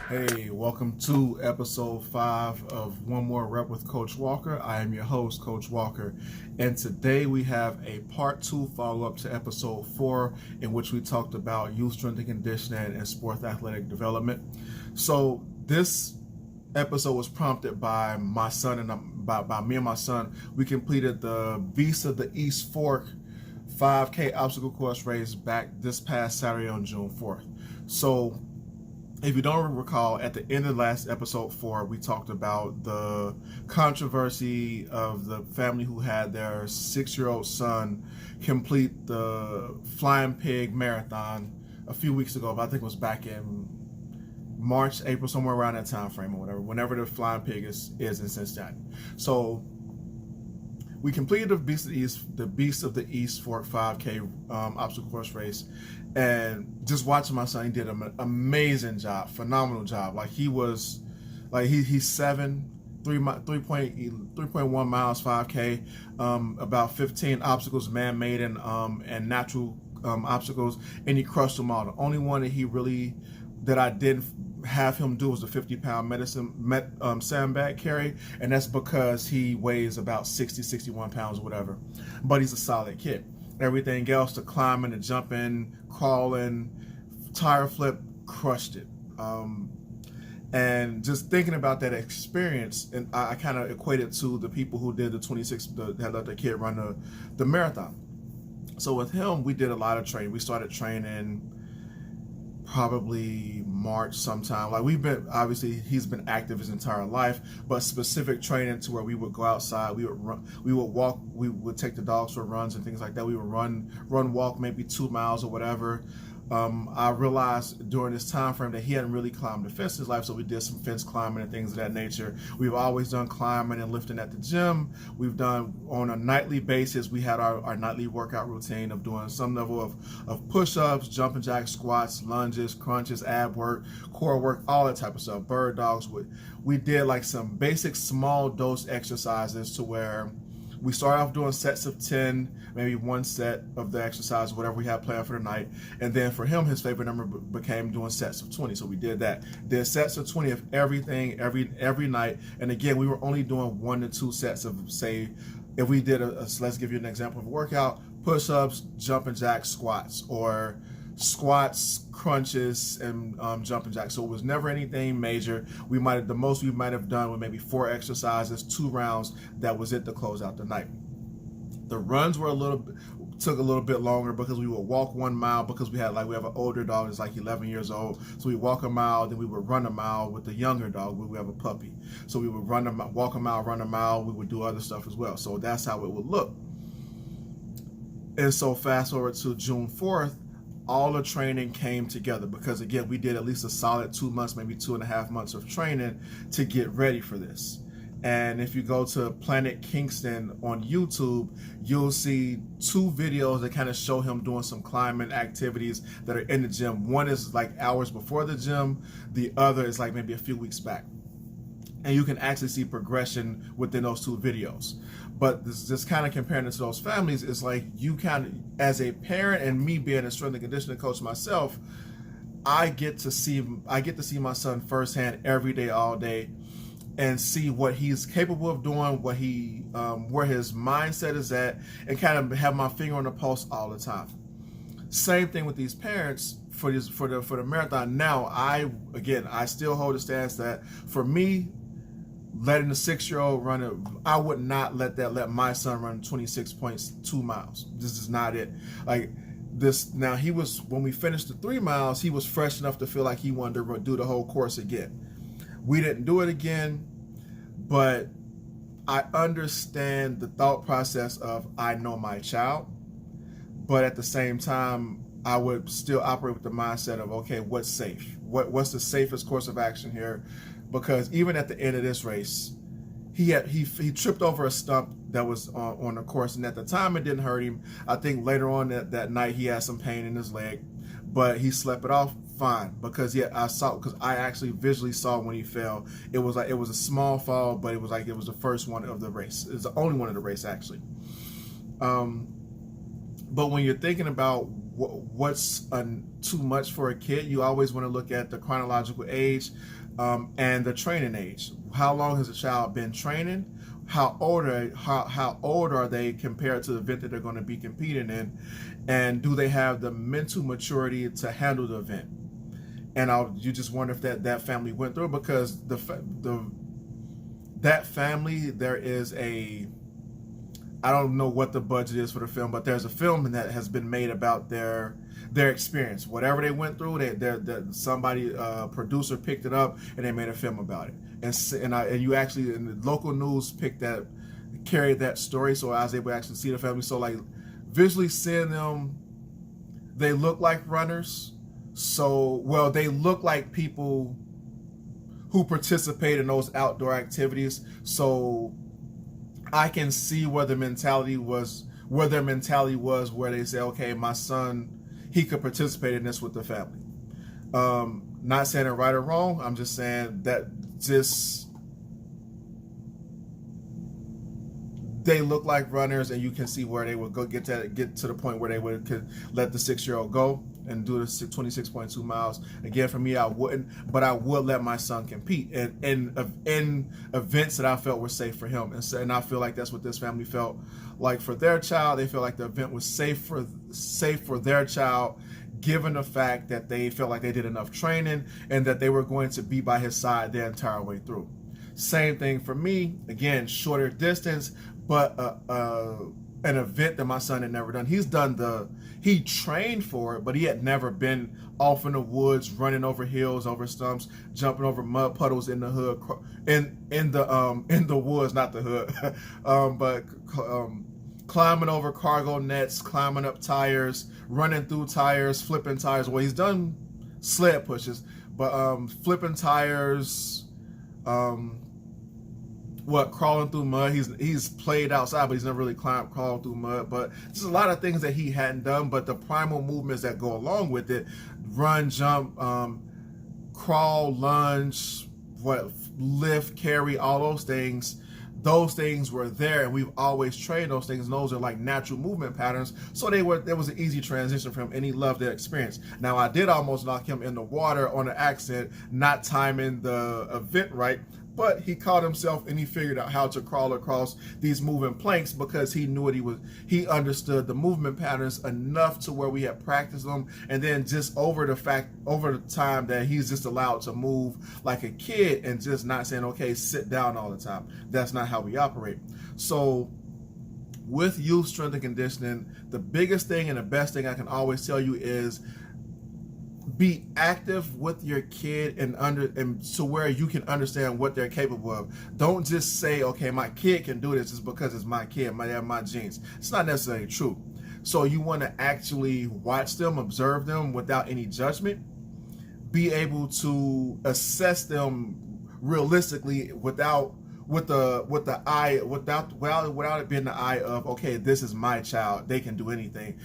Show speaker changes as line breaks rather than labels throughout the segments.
Hey, welcome to episode 5 of One More Rep with Coach Walker. I am your host, Coach Walker, and today we have a part 2 follow-up to episode 4 in which we talked about youth strength and conditioning and sports athletic development. So this episode was prompted by my son and by me and my son. We completed the Beast of the East Fork 5K obstacle course race back this past Saturday on June 4th. So if you don't recall, at the end of last episode 4, we talked about the controversy of the family who had their 6-year-old son complete the Flying Pig Marathon a few weeks ago. But I think it was back in March, April, somewhere around that time frame or whatever, whenever the Flying Pig is in Cincinnati. So we completed the Beast of the East Fork 5K obstacle course race, and just watching my son, he did an amazing job, phenomenal job. Like he's 7, 3.1 miles 5K, about 15 obstacles, man-made and natural obstacles, and he crushed them all. The only one that I didn't have him do was the 50-pound sandbag carry, and that's because he weighs about 61 pounds or whatever, but he's a solid kid. Everything else, the climbing, the jumping, crawling, tire flip, crushed it. And just thinking about that experience, and I kind of equated to the people who did that let their kid run the marathon. So with him, we did a lot of training. We started training probably March sometime. Like he's been active his entire life, but specific training to where we would go outside, we would run, we would walk, we would take the dogs for runs and things like that. We would walk maybe 2 miles or whatever. I realized during this time frame that he hadn't really climbed the fence in his life, so we did some fence climbing and things of that nature. We've always done climbing and lifting at the gym. We've done on a nightly basis. We had our nightly workout routine of doing some level of push-ups, jumping jacks, squats, lunges, crunches, ab work, core work, all that type of stuff. Bird dogs. We did like some basic small dose exercises to where we started off doing sets of 10, maybe one set of the exercise, whatever we had planned for the night. And then for him, his favorite number became doing sets of 20. So we did that. Did sets of 20 of everything every night. And again, we were only doing 1 to 2 sets of, say, if we did let's give you an example of a workout, push-ups, jumping jacks, squats, or squats, crunches, and jumping jacks. So it was never anything major. The most we might have done was maybe 4 exercises, 2 rounds. That was it to close out the night. The runs took a little bit longer because we would walk 1 mile because we have an older dog that's like 11 years old. So we walk a mile, then we would run a mile with the younger dog. We have a puppy. So we would walk a mile, run a mile. We would do other stuff as well. So that's how it would look. And so fast forward to June 4th, all the training came together because, again, we did at least a solid 2 months, maybe 2.5 months of training to get ready for this. And if you go to Planet Kingston on YouTube, you'll see 2 videos that kind of show him doing some climbing activities that are in the gym. One is like hours before the gym. The other is like maybe a few weeks back. And you can actually see progression within those 2 videos. But this just kind of comparing it to those families, is like you kind of, as a parent and me being a strength and conditioning coach myself, I get to see my son firsthand every day, all day, and see what he's capable of doing, where his mindset is at, and kind of have my finger on the pulse all the time. Same thing with these parents for the marathon. Now, I still hold the stance that for me, letting the 6-year-old run it, I would not let my son run 26.2 miles. This is not it. Like this, now when we finished the 3 miles, he was fresh enough to feel like he wanted to do the whole course again. We didn't do it again, but I understand the thought process of, I know my child, but at the same time, I would still operate with the mindset of, okay, what's safe? What's the safest course of action here? Because even at the end of this race, he tripped over a stump that was on the course, and at the time it didn't hurt him. I think later on that night he had some pain in his leg, but he slept it off fine because I actually visually saw when he fell. It was a small fall, but it was the first one of the race. It was the only one of the race actually. But when you're thinking about what's too much for a kid. You always want to look at the chronological age and the training age. How long has a child been training? How old are they compared to the event that they're going to be competing in, and do they have the mental maturity to handle the event? And you just wonder if that family went through, because that family, there is I don't know what the budget is for the film, but there's a film that has been made about their experience. Whatever they went through, somebody, producer picked it up and they made a film about it. And you actually, in the local news, carried that story, so I was able to actually see the family. So like visually seeing them, they look like runners. So, well, they look like people who participate in those outdoor activities. So I can see where their mentality was, where they say, okay, my son, he could participate in this with the family. Not saying it right or wrong. I'm just saying that they look like runners, and you can see where they would get to the point where they could let the 6-year-old go and do the 26.2 miles. Again, for me, I wouldn't, but I would let my son compete in events that I felt were safe for him. And I feel like that's what this family felt like for their child. They feel like the event was safe for their child, given the fact that they felt like they did enough training and that they were going to be by his side the entire way through. Same thing for me. Again, shorter distance, but an event that my son had never done. He trained for it, but he had never been off in the woods, running over hills, over stumps, jumping over mud puddles in the hood, in the woods, not the hood, but climbing over cargo nets, climbing up tires, running through tires, flipping tires. Well, he's done sled pushes, but flipping tires, crawling through mud. He's played outside, but he's never really crawled through mud. But there's a lot of things that he hadn't done, but the primal movements that go along with it, run, jump, crawl, lunge, lift, carry, all those things were there, and we've always trained those things, and those are like natural movement patterns. So there was an easy transition for him, and he loved that experience. Now, I did almost knock him in the water on an accident, not timing the event right, but he caught himself and he figured out how to crawl across these moving planks, because he knew he understood the movement patterns enough to where we had practiced them. And then just over the time that he's just allowed to move like a kid and just not saying, okay, sit down all the time. That's not how we operate. So with youth strength and conditioning, the biggest thing and the best thing I can always tell you is be active with your kid and to where you can understand what they're capable of. Don't just say, okay, my kid can do this just because it's my kid, my genes. It's not necessarily true. So you want to actually watch them, observe them without any judgment, be able to assess them realistically without it being the eye of, okay, this is my child, they can do anything.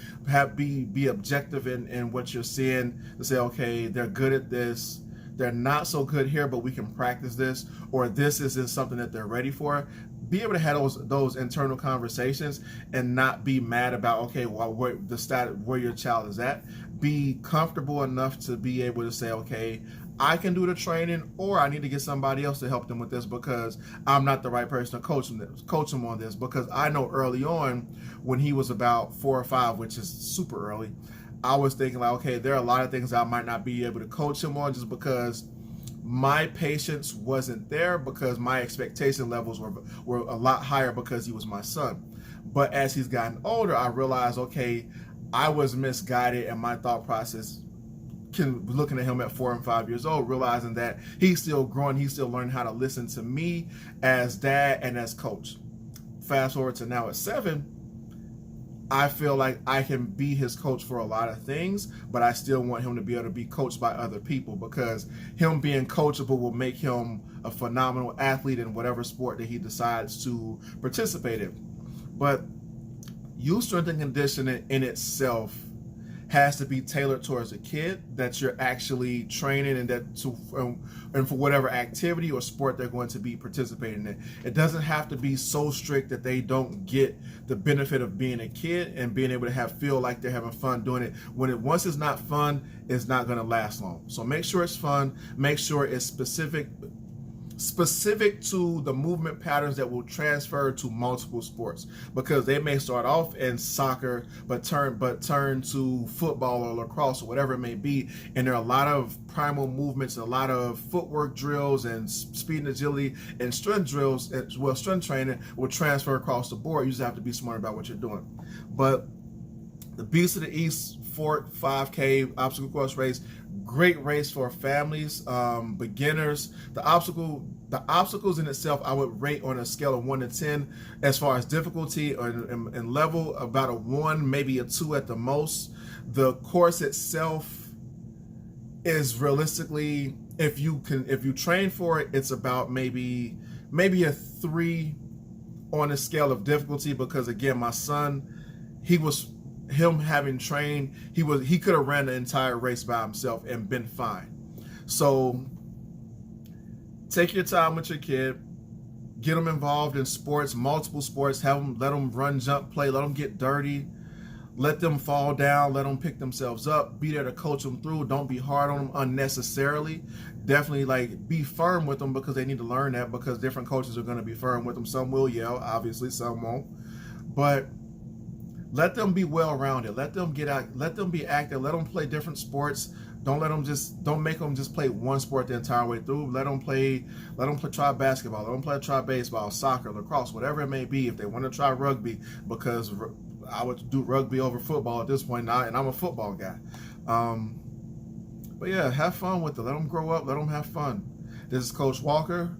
Be objective in what you're seeing, to say, okay, they're good at this, they're not so good here, but we can practice this, or this isn't something that they're ready for. Be able to have those internal conversations and not be mad about, okay, well, where your child is at. Be comfortable enough to be able to say, okay, I can do the training, or I need to get somebody else to help them with this, because I'm not the right person to coach him on this. Because I know early on, when he was about 4 or 5, which is super early, I was thinking like, okay, there are a lot of things I might not be able to coach him on, just because my patience wasn't there, because my expectation levels were a lot higher because he was my son. But as he's gotten older, I realized, okay, I was misguided in my thought process, looking at him at 4 and 5 years old, realizing that he's still growing, he's still learning how to listen to me as dad and as coach. Fast forward to now at 7, I feel like I can be his coach for a lot of things, but I still want him to be able to be coached by other people, because him being coachable will make him a phenomenal athlete in whatever sport that he decides to participate in. But youth strength and conditioning in itself has to be tailored towards a kid that you're actually training, and that and for whatever activity or sport they're going to be participating in. It doesn't have to be so strict that they don't get the benefit of being a kid and being able to feel like they're having fun doing it. Once it's not fun, it's not going to last long. So make sure it's fun. Make sure it's specific to the movement patterns that will transfer to multiple sports, because they may start off in soccer but turn to football or lacrosse or whatever it may be, and there are a lot of primal movements and a lot of footwork drills and speed and agility and strength drills, as well strength training will transfer across the board. You just have to be smart about what you're doing. But the Beast of the East Fort 5K obstacle course race, great race for families, beginners. The obstacles in itself, I would rate on a scale of 1 to 10 as far as difficulty and level, about a 1, maybe a 2 at the most. The course itself is realistically, if you train for it, it's about maybe a 3 on a scale of difficulty, because again, my son, him having trained, he could have ran the entire race by himself and been fine. So take your time with your kid, get them involved in sports, multiple sports, let them run, jump, play, let them get dirty, let them fall down, let them pick themselves up, be there to coach them through. Don't be hard on them unnecessarily. Definitely be firm with them, because they need to learn that, because different coaches are going to be firm with them. Some will yell, obviously, some won't. But let them be well-rounded. Let them get out. Let them be active. Let them play different sports. Don't make them just play one sport the entire way through. Let them try basketball. Let them try baseball, soccer, lacrosse, whatever it may be. If they want to try rugby, because I would do rugby over football at this point now, and I'm a football guy. But yeah, have fun with it. Let them grow up. Let them have fun. This is Coach Walker.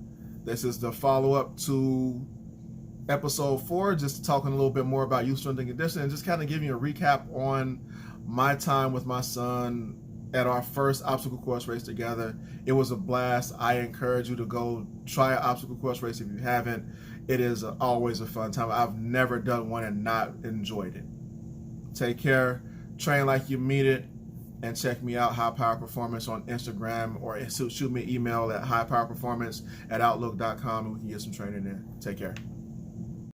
This is the follow-up to episode 4, just talking a little bit more about youth strength and conditioning, and just kind of giving you a recap on my time with my son at our first obstacle course race together. It was a blast. I encourage you to go try an obstacle course race if you haven't. It is always a fun time. I've never done one and not enjoyed it. Take care, train like you mean it, and check me out, High Power Performance, on Instagram, or shoot me an email at highpowerperformance@outlook.com, and we can get some training there. Take care.